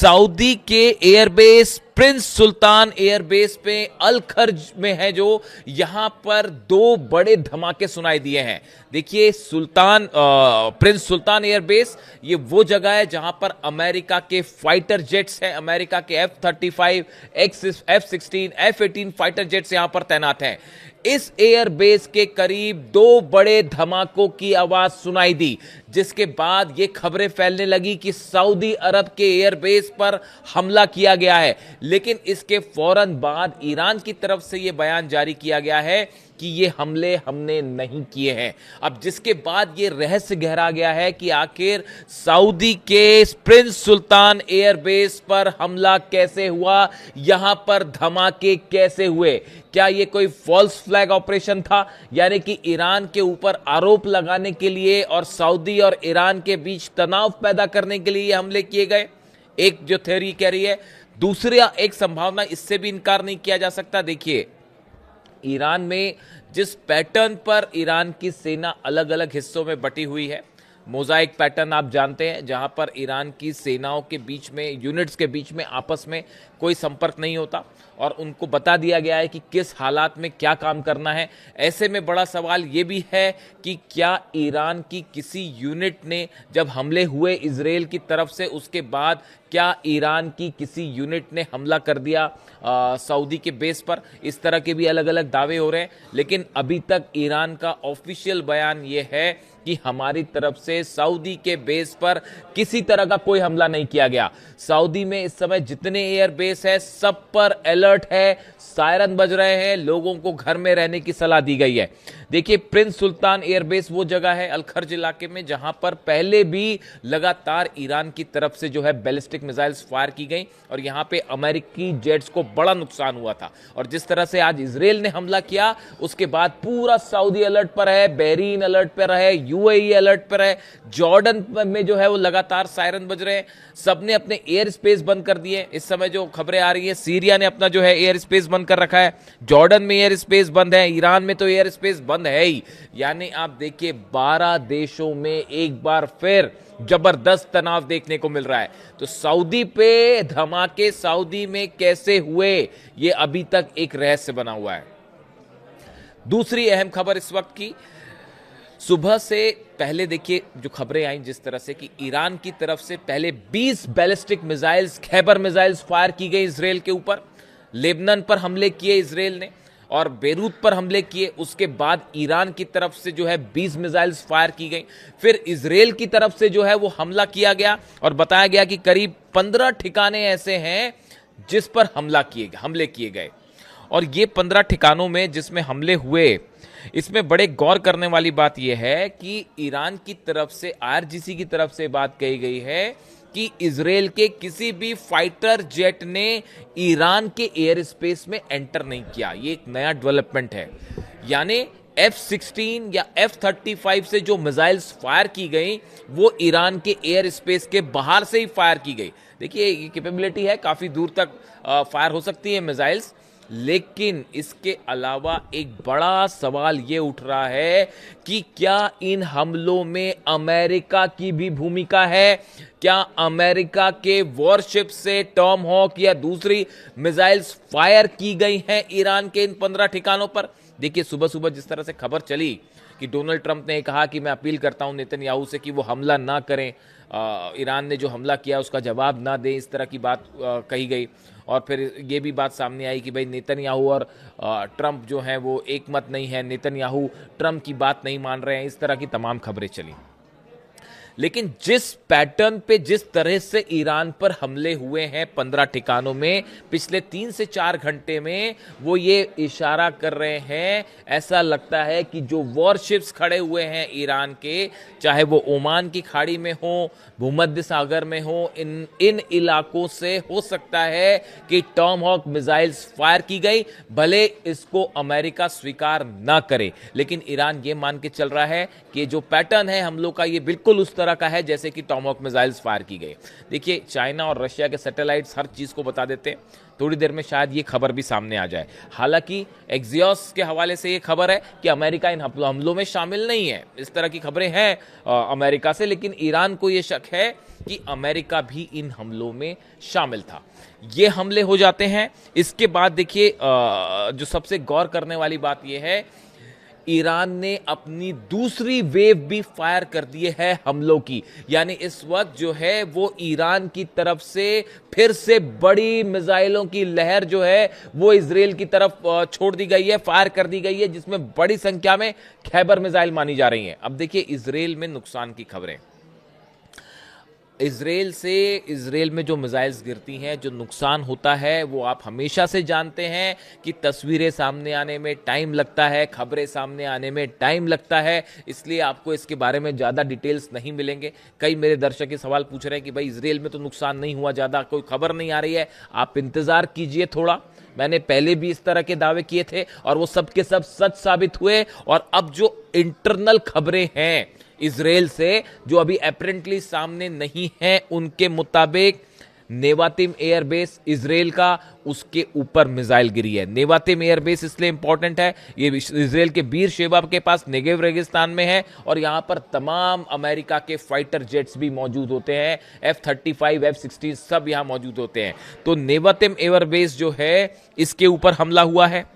Saudi के airbase Prince सुल्तान airbase पे अल खर्ज में है, जो यहां पर दो बड़े धमाके सुनाई दिए हैं। देखिए, प्रिंस सुल्तान एयरबेस ये वो जगह है जहां पर अमेरिका के फाइटर जेट्स हैं। अमेरिका के F-35, F-16, F-18 fighter jets यहां पर तैनात हैं। इस एयरबेस के करीब दो बड़े धमाकों की आवाज सुनाई दी, जिसके बाद ये खबरें फैलने लगी कि सऊदी अरब के एयरबेस पर हमला किया गया है। लेकिन इसके फौरन बाद ईरान की तरफ से यह बयान जारी किया गया है कि ये हमले हमने नहीं किए हैं। अब जिसके बाद ये रहस्य गहरा गया है कि आखिर सऊदी के प्रिंस सुल्तान एयरबेस पर हमला कैसे हुआ, यहां पर धमाके कैसे हुए। क्या ये कोई फॉल्स फ्लैग ऑपरेशन था, यानी कि ईरान के ऊपर आरोप लगाने के लिए और सऊदी और ईरान के बीच तनाव पैदा करने के लिए ये हमले किए गए? एक जो थ्योरी कह रही है। दूसरा एक संभावना, इससे भी इनकार नहीं किया जा सकता। देखिए, ईरान में जिस पैटर्न पर ईरान की सेना अलग अलग हिस्सों में बटी हुई है, मोजाइक पैटर्न आप जानते हैं, जहां पर ईरान की सेनाओं के बीच में, यूनिट्स के बीच में आपस में कोई संपर्क नहीं होता और उनको बता दिया गया है कि किस हालात में क्या काम करना है। ऐसे में बड़ा सवाल यह भी है कि क्या ईरान की किसी यूनिट ने, जब हमले हुए इजराइल की तरफ से, उसके बाद क्या ईरान की किसी यूनिट ने हमला कर दिया सऊदी के बेस पर? इस तरह के भी अलग अलग दावे हो रहे हैं, लेकिन अभी तक ईरान का ऑफिशियल बयान यह है कि हमारी तरफ से सऊदी के बेस पर किसी तरह का कोई हमला नहीं किया गया। सऊदी में इस समय जितने एयर बेस है, सब पर अलर्ट है, सायरन बज रहे हैं, लोगों को घर में रहने की सलाह दी गई है। देखिए, प्रिंस सुल्तान एयरबेस वो जगह है अल खर्ज इलाके में जहां पर पहले भी लगातार ईरान की तरफ से जो है बैलिस्टिक मिसाइल्स फायर की गई और यहां पे अमेरिकी जेट्स को बड़ा नुकसान हुआ था। और जिस तरह से आज इजराइल ने हमला किया, उसके बाद पूरा सऊदी अलर्ट पर है, बहरीन अलर्ट पर है, यूएई अलर्ट पर है, जॉर्डन में जो है वो लगातार सायरन बज रहे हैं। सबने अपने एयर स्पेस बंद कर दिए। इस समय जो खबरें आ रही है, सीरिया ने अपना जो है एयर स्पेस बंद कर रखा है, जॉर्डन में एयर स्पेस बंद है, ईरान में तो एयर स्पेस बंद है ही। यानी आप देखिए, 12 देशों में एक बार फिर जबरदस्त तनाव देखने को मिल रहा है। तो सऊदी पे धमाके सऊदी में कैसे हुए, ये अभी तक एक रहस्य बना हुआ है। दूसरी अहम खबर इस वक्त की, सुबह से पहले देखिए जो खबरें आई जिस तरह से कि ईरान की तरफ से पहले 20 ballistic missiles, Khyber missiles fire की गई इजराइल के ऊपर। लेबनान पर हमले किए इजराइल ने और बेरूत पर हमले किए। उसके बाद ईरान की तरफ से जो है 20 मिसाइल्स फायर की गई। फिर इजराइल की तरफ से जो है वो हमला किया गया और बताया गया कि करीब 15 ठिकाने ऐसे हैं जिस पर हमले किए गए। और ये 15 ठिकानों में जिसमें हमले हुए, इसमें बड़े गौर करने वाली बात यह है कि ईरान की तरफ से, आईआरजीसी की तरफ से बात कही गई है कि इजराइल के किसी भी फाइटर जेट ने ईरान के एयर स्पेस में एंटर नहीं किया। ये एक नया डेवलपमेंट है। यानी F-16 या F-35 से जो मिसाइल्स फायर की गई, वो ईरान के एयर स्पेस के बाहर से ही फायर की गई। देखिए, ये कैपेबिलिटी है, काफी दूर तक फायर हो सकती है मिसाइल्स। लेकिन इसके अलावा एक बड़ा सवाल ये उठ रहा है कि क्या इन हमलों में अमेरिका की भी भूमिका है? क्या अमेरिका के वॉरशिप से टॉमहॉक या दूसरी मिसाइल्स फायर की गई हैं ईरान के इन 15 ठिकानों पर? देखिए, सुबह सुबह जिस तरह से खबर चली कि डोनाल्ड ट्रंप ने कहा कि मैं अपील करता हूं नेतन्याहू से कि वो हमला ना करें, ईरान ने जो हमला किया उसका जवाब ना दें, इस तरह की बात कही गई। और फिर ये भी बात सामने आई कि भाई नेतन्याहू और ट्रंप जो हैं वो एक मत नहीं है, नेतन्याहू ट्रंप की बात नहीं मान रहे हैं, इस तरह की तमाम खबरें चली। लेकिन जिस पैटर्न पे, जिस तरह से ईरान पर हमले हुए हैं 15 ठिकानों में पिछले 3 से 4 घंटे में, वो ये इशारा कर रहे हैं, ऐसा लगता है कि जो वॉरशिप्स खड़े हुए हैं ईरान के, चाहे वो ओमान की खाड़ी में हो, भूमध्य सागर में हो, इन इलाकों से हो सकता है कि टॉमहॉक मिसाइल्स फायर की गई। भले इसको अमेरिका स्वीकार ना करे, लेकिन ईरान ये मान के चल रहा है कि जो पैटर्न है हमलों का, ये बिल्कुल उस तरह तरह का है जैसे कि टॉमहॉक मिसाइल्स फायर की गई। देखिए, चाइना और रशिया के सैटेलाइट्स हर चीज़ को बता देते हैं, थोड़ी देर में शायद ये खबर भी सामने आ जाए। हालांकि एक्सियोस के हवाले से ये खबर है कि अमेरिका इन हमलों में शामिल नहीं है, इस तरह की खबरें हैं अमेरिका से, लेकिन ईरान को ये शक है कि अमेरिका भी इन हमलों में शामिल था। ये हमले हो जाते हैं। इसके बाद देखिए, जो सबसे गौर करने वाली बात यह है, ईरान ने अपनी दूसरी वेव भी फायर कर दी है हमलों की, यानी इस वक्त जो है वो ईरान की तरफ से फिर से बड़ी मिसाइलों की लहर जो है वो इजराइल की तरफ छोड़ दी गई है, फायर कर दी गई है, जिसमें बड़ी संख्या में खैबर मिसाइल मानी जा रही हैं। अब देखिए, इजराइल में नुकसान की खबरें। इजराइल में जो मिसाइल्स गिरती हैं, जो नुकसान होता है, वो आप हमेशा से जानते हैं कि तस्वीरें सामने आने में टाइम लगता है, खबरें सामने आने में टाइम लगता है, इसलिए आपको इसके बारे में ज़्यादा डिटेल्स नहीं मिलेंगे। कई मेरे दर्शक ये सवाल पूछ रहे हैं कि भाई इजराइल में तो नुकसान नहीं हुआ, ज़्यादा कोई खबर नहीं आ रही है, आप इंतज़ार कीजिए थोड़ा। मैंने पहले भी इस तरह के दावे किए थे और वो सब के सब सच साबित हुए। और अब जो इंटरनल खबरें हैं इजराइल से, जो अभी अपेरेंटली सामने नहीं है, उनके मुताबिक नेवातिम एयरबेस इजराइल का, उसके ऊपर मिसाइल गिरी है। नेवातिम एयरबेस इसलिए इंपॉर्टेंट है, ये इजराइल के बीर शेबा के पास नेगेव रेगिस्तान में है और यहां पर तमाम अमेरिका के फाइटर जेट्स भी मौजूद होते हैं, F-35 F-16 सब यहां मौजूद होते हैं। तो नेवातिम एयरबेस जो है, इसके ऊपर हमला हुआ है।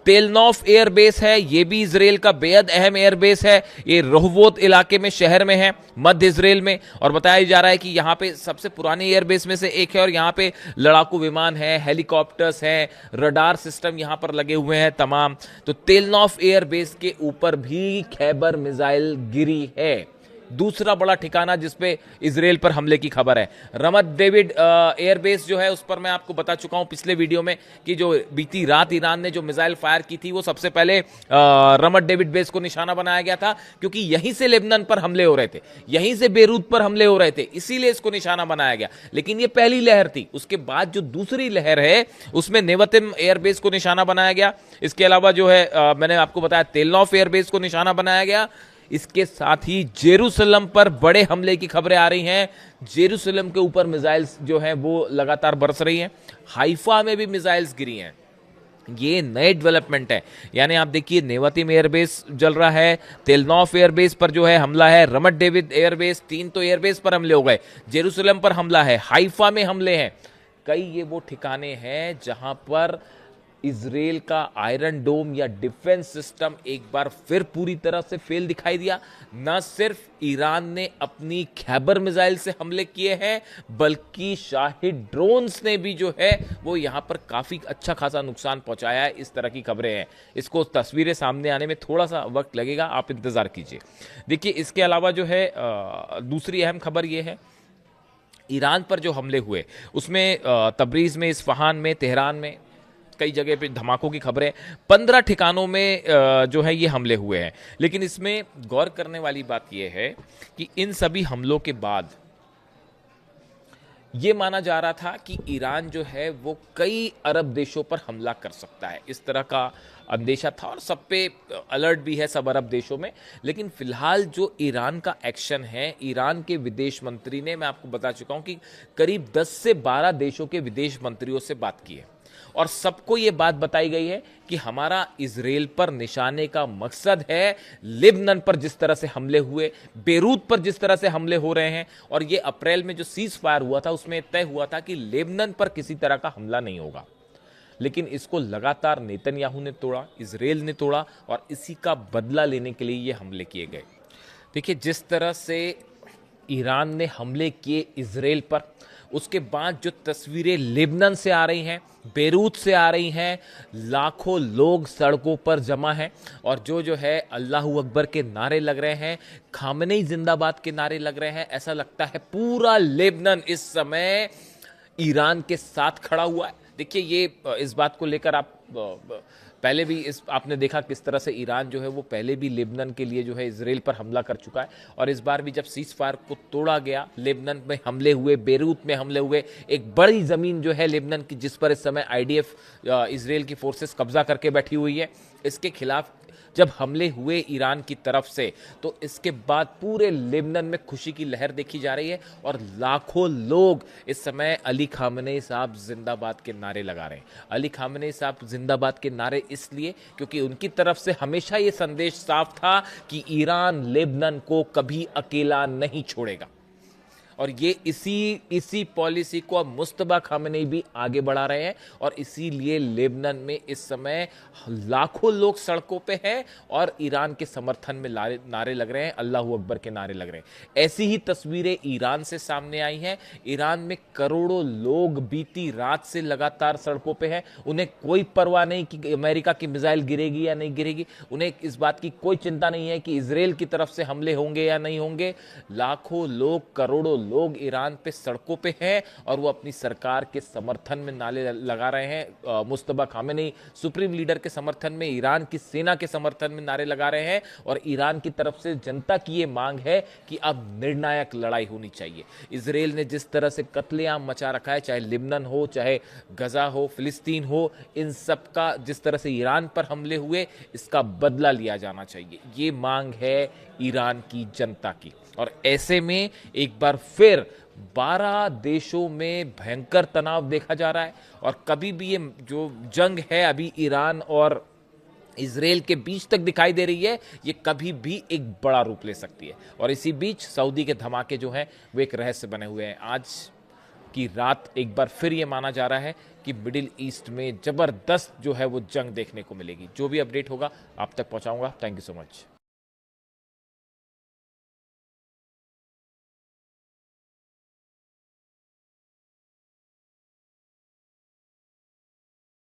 तेलनॉफ एयरबेस है, ये भी इजराइल का बेहद अहम एयरबेस है, ये रोहवोत इलाके में, शहर में है, मध्य इजराइल में। और बताया जा रहा है कि यहाँ पे सबसे पुराने एयरबेस में से एक है और यहाँ पे लड़ाकू विमान है, हेलीकॉप्टर्स हैं, रडार सिस्टम यहाँ पर लगे हुए हैं तमाम। तो तेलनॉफ एयरबेस के ऊपर भी खैबर मिसाइल गिरी है, दूसरा बड़ा ठिकाना जिसपे इजराइल पर हमले की खबर है। रमत डेविड एयरबेस जो है, उस पर मैं आपको बता चुका हूं पिछले वीडियो में कि जो बीती रात ईरान ने जो मिसाइल फायर की थी, वो सबसे पहले रमत डेविड बेस को निशाना बनाया गया था, क्योंकि यहीं से लेबनान पर हमले हो रहे थे, यहीं से बेरूत पर हमले हो रहे थे, इसीलिए इसको निशाना बनाया गया। लेकिन ये पहली लहर थी, उसके बाद जो दूसरी लहर है उसमें नेवतिम एयरबेस को निशाना बनाया गया। इसके अलावा जो है मैंने आपको बताया तेलनॉफ एयरबेस को निशाना बनाया गया। इसके साथ ही जेरूसलम पर बड़े हमले की खबरें आ रही हैं, जेरूसलम के ऊपर मिसाइल्स जो हैं वो लगातार बरस रही हैं। हाइफा में भी मिसाइल्स गिरी हैं, ये नए डेवलपमेंट है। यानी आप देखिए, नेवातिम एयरबेस जल रहा है, तेलनॉफ एयरबेस पर जो है हमला है, रमत डेविड एयरबेस, 3 तो एयरबेस पर हमले हो गए, जेरूसलम पर हमला है, हाइफा में हमले हैं। कई ये वो ठिकाने हैं जहां पर इजराइल का आयरन डोम या डिफेंस सिस्टम एक बार फिर पूरी तरह से फेल दिखाई दिया। न सिर्फ ईरान ने अपनी खैबर मिसाइल से हमले किए हैं, बल्कि शाहिद ड्रोन्स ने भी जो है वो यहां पर काफी अच्छा खासा नुकसान पहुंचाया है, इस तरह की खबरें हैं। इसको तस्वीरें सामने आने में थोड़ा सा वक्त लगेगा, आप इंतजार कीजिए। देखिए, इसके अलावा जो है दूसरी अहम खबर यह है, ईरान पर जो हमले हुए उसमें तबरीज में, इस्फहान में, तेहरान में, कई जगह पे धमाकों की खबरें, 15 ठिकानों में जो है ये हमले हुए हैं। लेकिन इसमें गौर करने वाली बात यह है कि इन सभी हमलों के बाद ये माना जा रहा था कि ईरान जो है वो कई अरब देशों पर हमला कर सकता है, इस तरह का अंदेशा था और सब पे अलर्ट भी है, सब अरब देशों में। लेकिन फिलहाल जो ईरान का एक्शन है, ईरान के विदेश मंत्री ने, मैं आपको बता चुका हूं कि करीब 10 से 12 देशों के विदेश मंत्रियों से बात की है और सबको यह बात बताई गई है कि हमारा इजराइल पर निशाने का मकसद है लेबनान पर जिस तरह से हमले हुए, बेरूत पर जिस तरह से हमले हो रहे हैं, और ये अप्रैल में जो सीज फायर हुआ था उसमें तय हुआ था कि लेबनान पर किसी तरह का हमला नहीं होगा। लेकिन इसको लगातार नेतन्याहू ने तोड़ा, इजराइल ने तोड़ा और इसी का बदला लेने के लिए ये हमले किए गए। देखिए, जिस तरह से ईरान ने हमले किए इजराइल पर, उसके बाद जो तस्वीरें लेबनान से आ रही हैं, बेरूत से आ रही हैं, लाखों लोग सड़कों पर जमा हैं और जो है अल्लाहू अकबर के नारे लग रहे हैं, खामनेई जिंदाबाद के नारे लग रहे हैं। ऐसा लगता है पूरा लेबनान इस समय ईरान के साथ खड़ा हुआ है। देखिए, ये इस बात को लेकर आप पहले भी आपने देखा किस तरह से ईरान जो है वो पहले भी लेबनान के लिए जो है इजराइल पर हमला कर चुका है, और इस बार भी जब सीज फायर को तोड़ा गया, लेबनान में हमले हुए, बेरूत में हमले हुए, एक बड़ी जमीन जो है लेबनान की जिस पर इस समय IDF इजराइल की फोर्सेस कब्जा करके बैठी हुई है, इसके खिलाफ जब हमले हुए ईरान की तरफ से, तो इसके बाद पूरे लेबनान में खुशी की लहर देखी जा रही है और लाखों लोग इस समय अली खामनेई साहब जिंदाबाद के नारे लगा रहे हैं। अली खामनेई साहब जिंदाबाद के नारे इसलिए क्योंकि उनकी तरफ से हमेशा ये संदेश साफ था कि ईरान लेबनान को कभी अकेला नहीं छोड़ेगा, और ये इसी पॉलिसी को अब मुस्तफा खामेनी भी आगे बढ़ा रहे हैं, और इसीलिए लेबनान में इस समय लाखों लोग सड़कों पे हैं और ईरान के समर्थन में नारे लग रहे हैं, अल्लाहू अकबर के नारे लग रहे हैं। ऐसी ही तस्वीरें ईरान से सामने आई हैं। ईरान में करोड़ों लोग बीती रात से लगातार सड़कों पे हैं। उन्हें कोई परवाह नहीं कि अमेरिका की मिसाइल गिरेगी या नहीं गिरेगी, उन्हें इस बात की कोई चिंता नहीं है कि इजराइल की तरफ से हमले होंगे या नहीं होंगे। लाखों लोग, करोड़ों लोग ईरान पे सड़कों पे हैं और वो अपनी सरकार के समर्थन में नारे लगा रहे हैं। मुस्तफा खामेनी सुप्रीम लीडर के समर्थन में, ईरान की सेना के समर्थन में नारे लगा रहे हैं, और ईरान की तरफ से जनता की ये मांग है कि अब निर्णायक लड़ाई होनी चाहिए। इजराइल ने जिस तरह से कत्लेआम मचा रखा है, चाहे लिबनन हो, चाहे गजा हो, फिलिस्तीन हो, इन सब का जिस तरह से ईरान पर हमले हुए, इसका बदला लिया जाना चाहिए। ये मांग है ईरान की जनता की। और ऐसे में एक बार फिर 12 देशों में भयंकर तनाव देखा जा रहा है, और कभी भी ये जो जंग है अभी ईरान और इजराइल के बीच तक दिखाई दे रही है, ये कभी भी एक बड़ा रूप ले सकती है। और इसी बीच सऊदी के धमाके जो हैं वो एक रहस्य बने हुए हैं। आज की रात एक बार फिर ये माना जा रहा है कि मिडिल ईस्ट में जबरदस्त जो है वो जंग देखने को मिलेगी। जो भी अपडेट होगा आप तक पहुंचाऊंगा। Thank you so much.